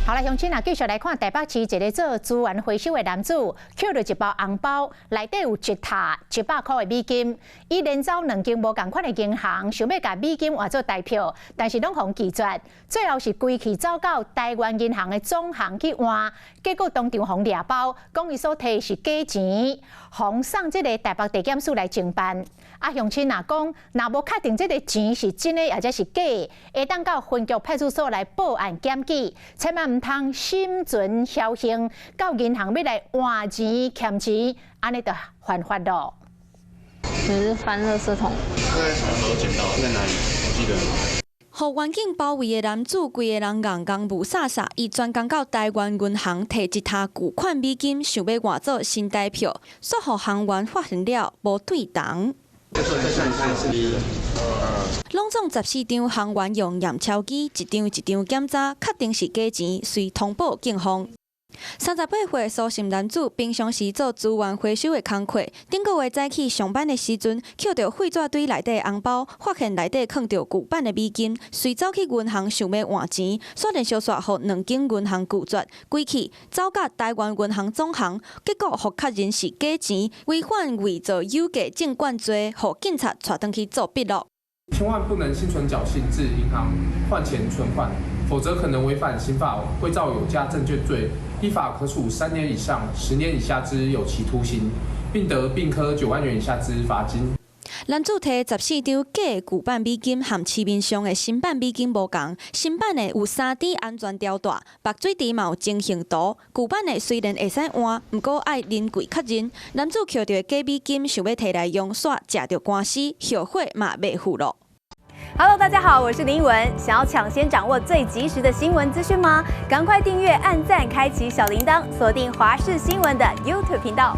好啦，乡亲啊，继续来看台北市一个做资源回收的男子，捡到一包红包，内底有一沓100块的美金。伊连走2间无同款的银行，想要把美金换做台票，但是拢互拒绝。最后是规气走到台湾银行的总行去换，结果当场互掠包，讲伊所摕的是假钱，互送这个台北地检署来侦办。啊，乡亲啊讲，若无确定这个钱是真的或者是假的，会当到分局派出所来报案检举，千万唔通心存侥幸，到银行要来换钱欠钱，安尼就犯法咯。就是翻垃圾桶。在什么时候捡到？在哪里？我记得。互环境包围的男子，规个人硬硬无飒飒，伊专工到台湾银行摕一沓巨款美金，想要换做新台票，煞互行员发现了无对同。拢总14张行员用验钞机一张一张检查，确定是假钱，遂通报警方。38岁苏姓男子平常时做资源回收的工课，顶个月早起上班的时阵，捡到废纸堆内底的红包，发现内底藏着巨版的美金，遂走去银行想要换钱，虽然小刷互2间银行拒绝，归去走到台湾银行总行，结果互确认是假钱，违反伪造有价证券罪，互警察带回去做笔录。千万不能心存侥幸至银行换钱存款，否则可能违反刑法伪造有价证券罪，依法可处3年以上10年以下之有期徒刑，并得并科9万元以下之罚金。男子摕14张假的旧版美金，和市面上的新版美金无同。新版的有3D 安全吊带，目水底嘛有晶形图。旧版的虽然会使换，不过爱临柜确认。男子捡到的假美金，想要摕来用煞，食着官司，后悔嘛袂负咯。Hello， 大家好，我是林依文。想要抢先掌握最及时的新闻资讯吗？赶快订阅、按赞、开启小铃铛，锁定华视新闻的 YouTube 频道。